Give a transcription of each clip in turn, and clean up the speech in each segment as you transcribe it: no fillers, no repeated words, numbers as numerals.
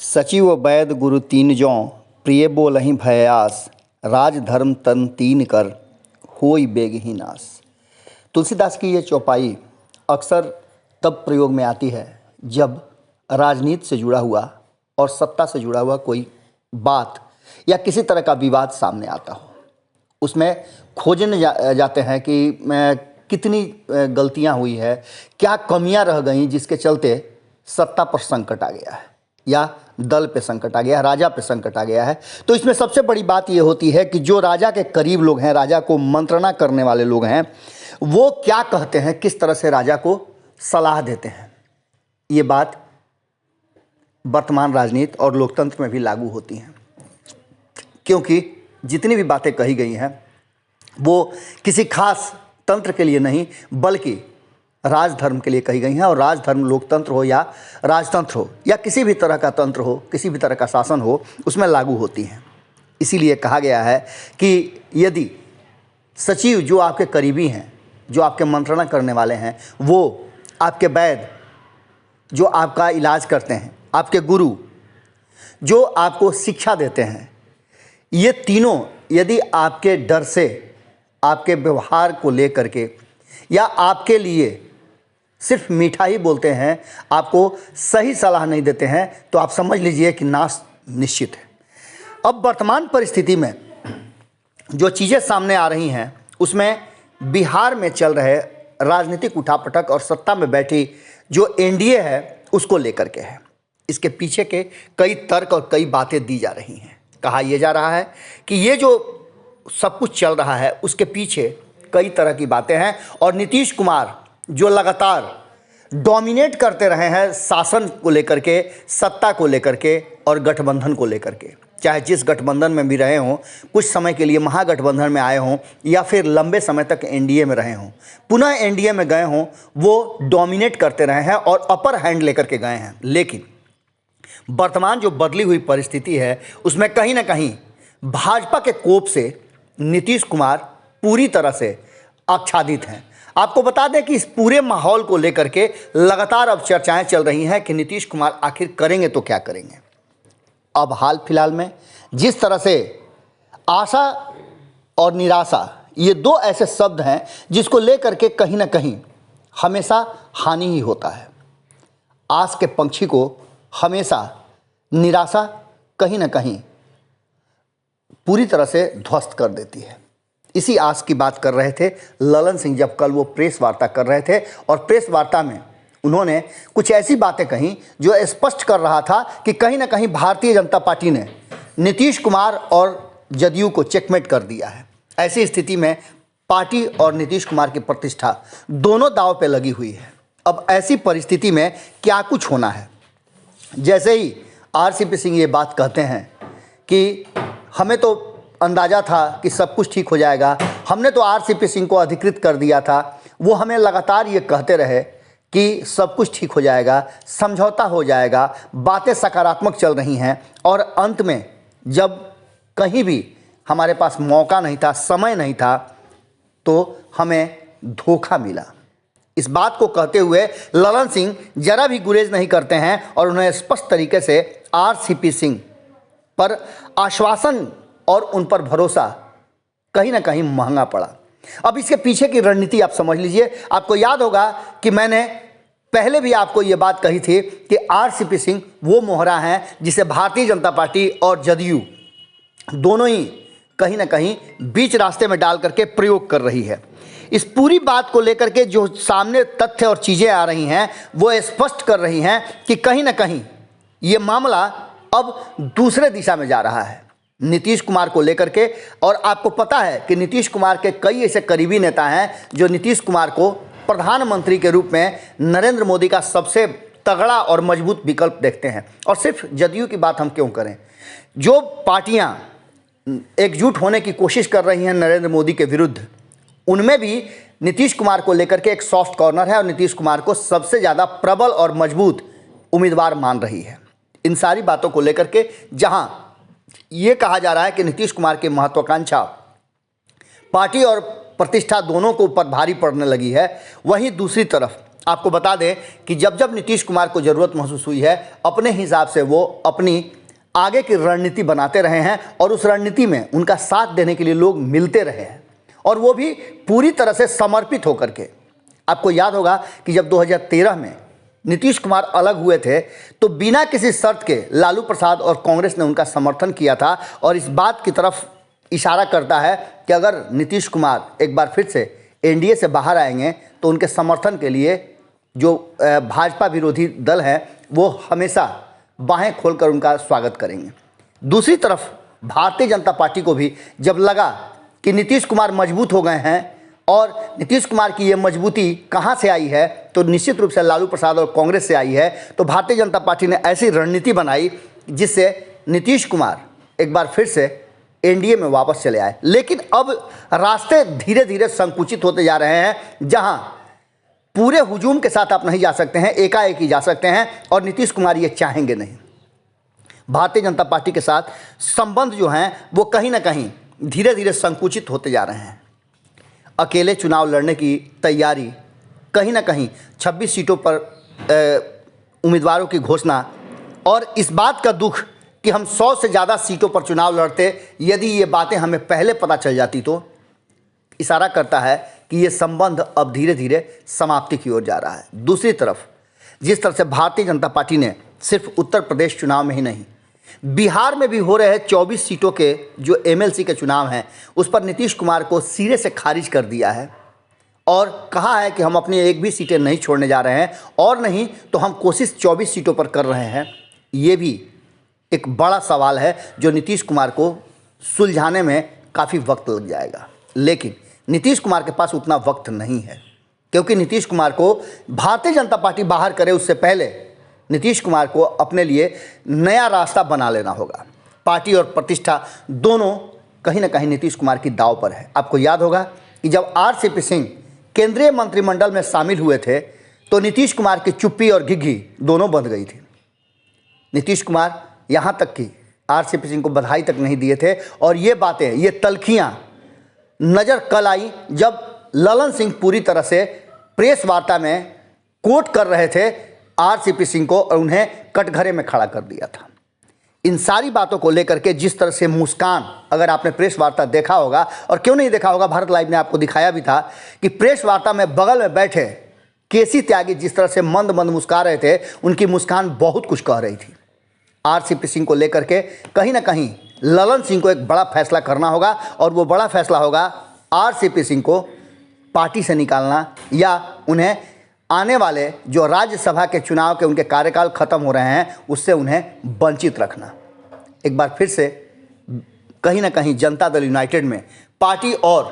सचिव वैद गुरु तीन जौ प्रिय बोलहि भयास राज धर्म तन तीन कर होई बेगहि नास। तुलसीदास की ये चौपाई अक्सर तब प्रयोग में आती है जब राजनीति से जुड़ा हुआ और सत्ता से जुड़ा हुआ कोई बात या किसी तरह का विवाद सामने आता हो। उसमें खोजने जाते हैं कि कितनी गलतियां हुई है, क्या कमियां रह गई जिसके चलते सत्ता पर संकट आ गया है या दल पे संकट आ गया है, राजा पे संकट आ गया है। तो इसमें सबसे बड़ी बात ये होती है कि जो राजा के करीब लोग हैं, राजा को मंत्रणा करने वाले लोग हैं, वो क्या कहते हैं, किस तरह से राजा को सलाह देते हैं। ये बात वर्तमान राजनीति और लोकतंत्र में भी लागू होती हैं, क्योंकि जितनी भी बातें कही गई हैं वो किसी खास तंत्र के लिए नहीं बल्कि राजधर्म के लिए कही गई हैं। और राजधर्म लोकतंत्र हो या राजतंत्र हो या किसी भी तरह का तंत्र हो, किसी भी तरह का शासन हो, उसमें लागू होती हैं। इसीलिए कहा गया है कि यदि सचिव जो आपके करीबी हैं, जो आपके मंत्रणा करने वाले हैं, वो आपके वैद्य जो आपका इलाज करते हैं, आपके गुरु जो आपको शिक्षा देते हैं, ये तीनों यदि आपके डर से, आपके व्यवहार को लेकर के या आपके लिए सिर्फ मीठा ही बोलते हैं, आपको सही सलाह नहीं देते हैं, तो आप समझ लीजिए कि नाश निश्चित है। अब वर्तमान परिस्थिति में जो चीज़ें सामने आ रही हैं उसमें बिहार में चल रहे राजनीतिक उठापटक और सत्ता में बैठी जो एनडीए है उसको लेकर के है। इसके पीछे के कई तर्क और कई बातें दी जा रही हैं। कहा यह जा रहा है कि ये जो सब कुछ चल रहा है उसके पीछे कई तरह की बातें हैं और नीतीश कुमार जो लगातार डोमिनेट करते रहे हैं शासन को लेकर के, सत्ता को लेकर के और गठबंधन को लेकर के, चाहे जिस गठबंधन में भी रहे हों, कुछ समय के लिए महागठबंधन में आए हों या फिर लंबे समय तक एनडीए में रहे हों, पुनः एनडीए में गए हों, वो डोमिनेट करते रहे हैं और अपर हैंड लेकर के गए हैं। लेकिन वर्तमान जो बदली हुई परिस्थिति है उसमें कहीं ना कहीं भाजपा के कोप से नीतीश कुमार पूरी तरह से आच्छादित हैं। आपको बता दें कि इस पूरे माहौल को लेकर के लगातार अब चर्चाएं चल रही हैं कि नीतीश कुमार आखिर करेंगे तो क्या करेंगे। अब हाल फिलहाल में जिस तरह से आशा और निराशा, ये दो ऐसे शब्द हैं जिसको लेकर के कहीं ना कहीं हमेशा हानि ही होता है। आस के पंछी को हमेशा निराशा कहीं ना कहीं पूरी तरह से ध्वस्त कर देती है। इसी आस की बात कर रहे थे ललन सिंह जब कल वो प्रेस वार्ता कर रहे थे और प्रेस वार्ता में उन्होंने कुछ ऐसी बातें कहीं जो स्पष्ट कर रहा था कि कहीं ना कहीं भारतीय जनता पार्टी ने नीतीश कुमार और जदयू को चेकमेट कर दिया है। ऐसी स्थिति में पार्टी और नीतीश कुमार की प्रतिष्ठा दोनों दांव पे लगी हुई है। अब ऐसी परिस्थिति में क्या कुछ होना है। जैसे ही आरसीपी सिंह ये बात कहते हैं कि हमें तो अंदाज़ा था कि सब कुछ ठीक हो जाएगा, हमने तो आरसीपी सिंह को अधिकृत कर दिया था, वो हमें लगातार ये कहते रहे कि सब कुछ ठीक हो जाएगा, समझौता हो जाएगा, बातें सकारात्मक चल रही हैं, और अंत में जब कहीं भी हमारे पास मौका नहीं था, समय नहीं था, तो हमें धोखा मिला। इस बात को कहते हुए ललन सिंह जरा भी गुरेज नहीं करते हैं और उन्हें स्पष्ट तरीके से आरसीपी सिंह पर आश्वासन और उन पर भरोसा कहीं ना कहीं महंगा पड़ा। अब इसके पीछे की रणनीति आप समझ लीजिए। आपको याद होगा कि मैंने पहले भी आपको ये बात कही थी कि आरसीपी सिंह वो मोहरा हैं जिसे भारतीय जनता पार्टी और जदयू दोनों ही कहीं ना कहीं बीच रास्ते में डाल करके प्रयोग कर रही है। इस पूरी बात को लेकर के जो सामने तथ्य और चीज़ें आ रही हैं वो स्पष्ट कर रही हैं कि कहीं ना कहीं ये मामला अब दूसरे दिशा में जा रहा है नीतीश कुमार को लेकर के। और आपको पता है कि नीतीश कुमार के कई ऐसे करीबी नेता हैं जो नीतीश कुमार को प्रधानमंत्री के रूप में नरेंद्र मोदी का सबसे तगड़ा और मजबूत विकल्प देखते हैं। और सिर्फ जदयू की बात हम क्यों करें, जो पार्टियां एकजुट होने की कोशिश कर रही हैं नरेंद्र मोदी के विरुद्ध, उनमें भी नीतीश कुमार को लेकर के एक सॉफ्ट कॉर्नर है और नीतीश कुमार को सबसे ज़्यादा प्रबल और मजबूत उम्मीदवार मान रही है। इन सारी बातों को लेकर के जहां ये कहा जा रहा है कि नीतीश कुमार की महत्वाकांक्षा पार्टी और प्रतिष्ठा दोनों को ऊपर भारी पड़ने लगी है, वहीं दूसरी तरफ आपको बता दें कि जब जब नीतीश कुमार को ज़रूरत महसूस हुई है, अपने हिसाब से वो अपनी आगे की रणनीति बनाते रहे हैं और उस रणनीति में उनका साथ देने के लिए लोग मिलते रहे हैं, और वो भी पूरी तरह से समर्पित होकर के। आपको याद होगा कि जब 2013 में नीतीश कुमार अलग हुए थे तो बिना किसी शर्त के लालू प्रसाद और कांग्रेस ने उनका समर्थन किया था, और इस बात की तरफ इशारा करता है कि अगर नीतीश कुमार एक बार फिर से एनडीए से बाहर आएंगे तो उनके समर्थन के लिए जो भाजपा विरोधी दल है वो हमेशा बाहें खोलकर उनका स्वागत करेंगे। दूसरी तरफ भारतीय जनता पार्टी को भी जब लगा कि नीतीश कुमार मजबूत हो गए हैं और नीतीश कुमार की ये मजबूती कहाँ से आई है, तो निश्चित रूप से लालू प्रसाद और कांग्रेस से आई है। तो भारतीय जनता पार्टी ने ऐसी रणनीति बनाई जिससे नीतीश कुमार एक बार फिर से एनडीए में वापस चले आए। लेकिन अब रास्ते धीरे धीरे संकुचित होते जा रहे हैं, जहां पूरे हुजूम के साथ आप नहीं जा सकते हैं, एकाएक ही जा सकते हैं, और नीतीश कुमार ये चाहेंगे नहीं। भारतीय जनता पार्टी के साथ संबंध जो हैं वो कहीं ना कहीं धीरे धीरे संकुचित होते जा रहे हैं। अकेले चुनाव लड़ने की तैयारी, कहीं ना कहीं 26 सीटों पर उम्मीदवारों की घोषणा, और इस बात का दुख कि हम 100 से ज़्यादा सीटों पर चुनाव लड़ते, यदि ये बातें हमें पहले पता चल जाती तो इशारा करता है कि ये संबंध अब धीरे धीरे समाप्ति की ओर जा रहा है। दूसरी तरफ जिस तरह से भारतीय जनता पार्टी ने सिर्फ उत्तर प्रदेश चुनाव में ही नहीं, बिहार में भी हो रहे 24 सीटों के जो एमएलसी के चुनाव हैं उस पर नीतीश कुमार को सिरे से खारिज कर दिया है और कहा है कि हम अपनी एक भी सीटें नहीं छोड़ने जा रहे हैं, और नहीं तो हम कोशिश 24 सीटों पर कर रहे हैं। ये भी एक बड़ा सवाल है जो नीतीश कुमार को सुलझाने में काफ़ी वक्त लग जाएगा। लेकिन नीतीश कुमार के पास उतना वक्त नहीं है, क्योंकि नीतीश कुमार को भारतीय जनता पार्टी बाहर करे उससे पहले नीतीश कुमार को अपने लिए नया रास्ता बना लेना होगा। पार्टी और प्रतिष्ठा दोनों कहीं ना कहीं नीतीश कुमार की दांव पर है। आपको याद होगा कि जब आरसीपी सिंह केंद्रीय मंत्रिमंडल में शामिल हुए थे तो नीतीश कुमार की चुप्पी और घिघी दोनों बंध गई थी। नीतीश कुमार यहाँ तक कि आरसीपी सिंह को बधाई तक नहीं दिए थे, और ये बातें, ये तल्खियाँ नज़र कल आई जब ललन सिंह पूरी तरह से प्रेस वार्ता में कोट कर रहे थे आरसीपी सिंह को और उन्हें कटघरे में खड़ा कर दिया था। इन सारी बातों को लेकर के जिस तरह से मुस्कान, अगर आपने प्रेस वार्ता देखा होगा, और क्यों नहीं देखा होगा, भारत लाइव ने आपको दिखाया भी था कि प्रेस वार्ता में बगल में बैठे केसी त्यागी जिस तरह से मंद मंद मुस्कुरा रहे थे, उनकी मुस्कान बहुत कुछ कह रही थी। आरसीपी सिंह को लेकर के कहीं ना कहीं ललन सिंह को एक बड़ा फैसला करना होगा, और वो बड़ा फैसला होगा आरसीपी सिंह को पार्टी से निकालना या उन्हें आने वाले जो राज्यसभा के चुनाव के उनके कार्यकाल खत्म हो रहे हैं उससे उन्हें वंचित रखना। एक बार फिर से कहीं ना कहीं जनता दल यूनाइटेड में पार्टी और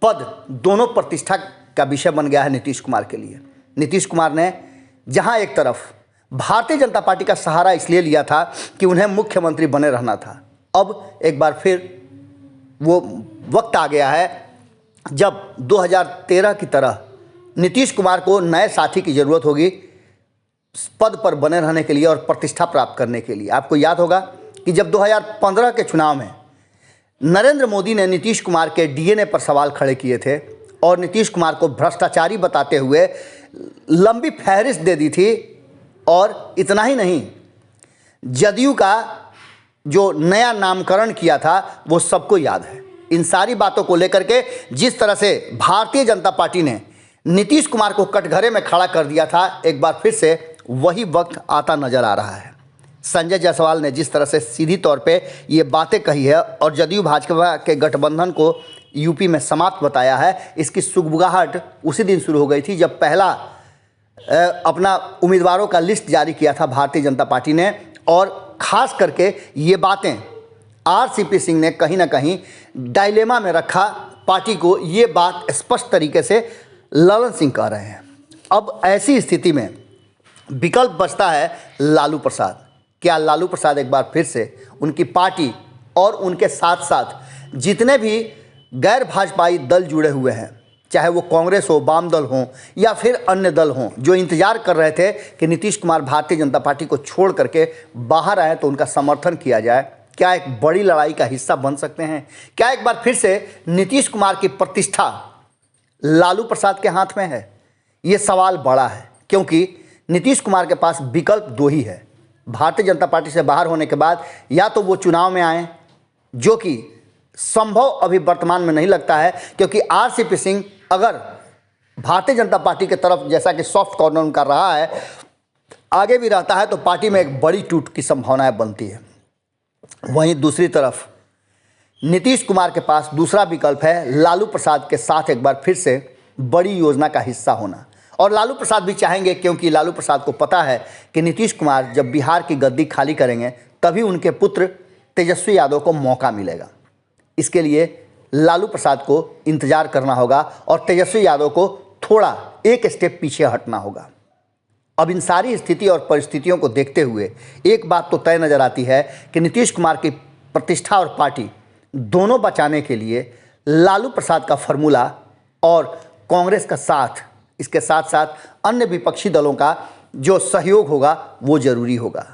पद दोनों प्रतिष्ठा का विषय बन गया है नीतीश कुमार के लिए। नीतीश कुमार ने जहां एक तरफ भारतीय जनता पार्टी का सहारा इसलिए लिया था कि उन्हें मुख्यमंत्री बने रहना था, अब एक बार फिर वो वक्त आ गया है जब 2013 की तरह नीतीश कुमार को नए साथी की ज़रूरत होगी पद पर बने रहने के लिए और प्रतिष्ठा प्राप्त करने के लिए। आपको याद होगा कि जब 2015 के चुनाव में नरेंद्र मोदी ने नीतीश कुमार के डीएनए पर सवाल खड़े किए थे और नीतीश कुमार को भ्रष्टाचारी बताते हुए लंबी फहरिस्त दे दी थी, और इतना ही नहीं, जदयू का जो नया नामकरण किया था वो सबको याद है। इन सारी बातों को लेकर के जिस तरह से भारतीय जनता पार्टी ने नीतीश कुमार को कटघरे में खड़ा कर दिया था, एक बार फिर से वही वक्त आता नजर आ रहा है। संजय जायसवाल ने जिस तरह से सीधी तौर पे ये बातें कही है और जदयू भाजपा के गठबंधन को यूपी में समाप्त बताया है, इसकी सुगबुगाहट उसी दिन शुरू हो गई थी जब पहला अपना उम्मीदवारों का लिस्ट जारी किया था भारतीय जनता पार्टी ने, और ख़ास करके ये बातें आरसीपी सिंह ने कहीं ना कहीं डायलेमा में रखा पार्टी को। ये बात स्पष्ट तरीके से ललन सिंह कह रहे हैं। अब ऐसी स्थिति में विकल्प बचता है लालू प्रसाद। क्या लालू प्रसाद एक बार फिर से उनकी पार्टी और उनके साथ साथ जितने भी गैर भाजपाई दल जुड़े हुए हैं, चाहे वो कांग्रेस हो, वाम दल हो या फिर अन्य दल हों, जो इंतजार कर रहे थे कि नीतीश कुमार भारतीय जनता पार्टी को छोड़ करके बाहर आए तो उनका समर्थन किया जाए, क्या एक बड़ी लड़ाई का हिस्सा बन सकते हैं? क्या एक बार फिर से नीतीश कुमार की प्रतिष्ठा लालू प्रसाद के हाथ में है? ये सवाल बड़ा है, क्योंकि नीतीश कुमार के पास विकल्प दो ही है। भारतीय जनता पार्टी से बाहर होने के बाद या तो वो चुनाव में आए, जो कि संभव अभी वर्तमान में नहीं लगता है, क्योंकि आरसीपी सिंह अगर भारतीय जनता पार्टी की तरफ जैसा कि सॉफ्ट कॉर्नर कर रहा है, आगे भी रहता है तो पार्टी में एक बड़ी टूट की संभावनाएं बनती है। वहीं दूसरी तरफ नीतीश कुमार के पास दूसरा विकल्प है लालू प्रसाद के साथ एक बार फिर से बड़ी योजना का हिस्सा होना। और लालू प्रसाद भी चाहेंगे, क्योंकि लालू प्रसाद को पता है कि नीतीश कुमार जब बिहार की गद्दी खाली करेंगे तभी उनके पुत्र तेजस्वी यादव को मौका मिलेगा। इसके लिए लालू प्रसाद को इंतजार करना होगा और तेजस्वी यादव को थोड़ा एक स्टेप पीछे हटना होगा। अब इन सारी स्थिति और परिस्थितियों को देखते हुए एक बात तो तय नजर आती है कि नीतीश कुमार की प्रतिष्ठा और पार्टी दोनों बचाने के लिए लालू प्रसाद का फॉर्मूला और कांग्रेस का साथ, इसके साथ साथ अन्य विपक्षी दलों का जो सहयोग होगा वो जरूरी होगा।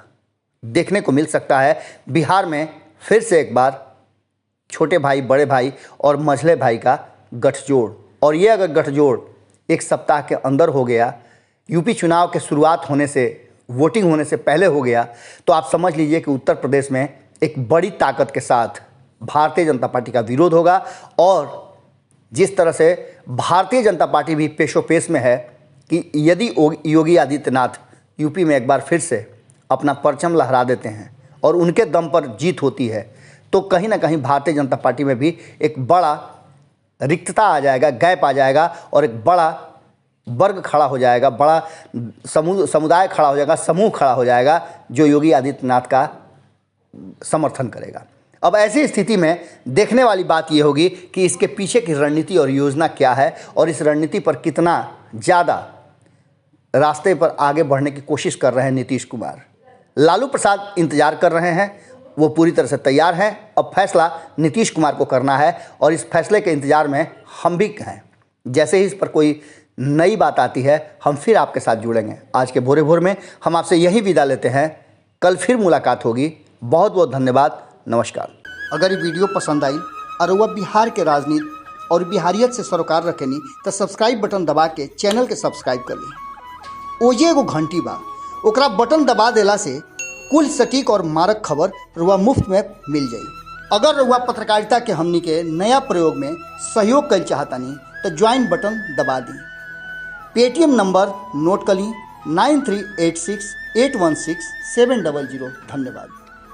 देखने को मिल सकता है बिहार में फिर से एक बार छोटे भाई, बड़े भाई और मझले भाई का गठजोड़। और ये अगर गठजोड़ एक सप्ताह के अंदर हो गया, यूपी चुनाव के शुरुआत होने से, वोटिंग होने से पहले हो गया, तो आप समझ लीजिए कि उत्तर प्रदेश में एक बड़ी ताकत के साथ भारतीय जनता पार्टी का विरोध होगा। और जिस तरह से भारतीय जनता पार्टी भी पेशोपेश में है कि यदि योगी आदित्यनाथ यूपी में एक बार फिर से अपना परचम लहरा देते हैं और उनके दम पर जीत होती है, तो कहीं ना कहीं भारतीय जनता पार्टी में भी एक बड़ा रिक्तता आ जाएगा, गैप आ जाएगा और एक बड़ा वर्ग खड़ा हो जाएगा, बड़ा समुदाय खड़ा हो जाएगा, समूह खड़ा हो जाएगा जो योगी आदित्यनाथ का समर्थन करेगा। अब ऐसी स्थिति में देखने वाली बात यह होगी कि इसके पीछे की रणनीति और योजना क्या है और इस रणनीति पर कितना ज़्यादा रास्ते पर आगे बढ़ने की कोशिश कर रहे हैं नीतीश कुमार। लालू प्रसाद इंतजार कर रहे हैं, वो पूरी तरह से तैयार हैं। अब फैसला नीतीश कुमार को करना है और इस फैसले के इंतजार में हम भी हैं। जैसे ही इस पर कोई नई बात आती है हम फिर आपके साथ जुड़ेंगे। आज के भोरे भोर में हम आपसे यही विदा लेते हैं, कल फिर मुलाकात होगी। बहुत बहुत धन्यवाद, नमस्कार। अगर ये वीडियो पसंद आई और वह बिहार के राजनीति और बिहारियत से सरोकार रखेनी तो सब्सक्राइब बटन दबा के चैनल के सब्सक्राइब कर ली। ओजे एगो घंटी बा, ओकरा बटन दबा देला से कुल सटीक और मारक खबर रुआ मुफ्त में मिल जाई। अगर रुआ पत्रकारिता के हमनी के नया प्रयोग में सहयोग कर चाहतानी तो ज्वाइन बटन दबा दी। पेटीएम नंबर नोट कर ली 9386816700। धन्यवाद।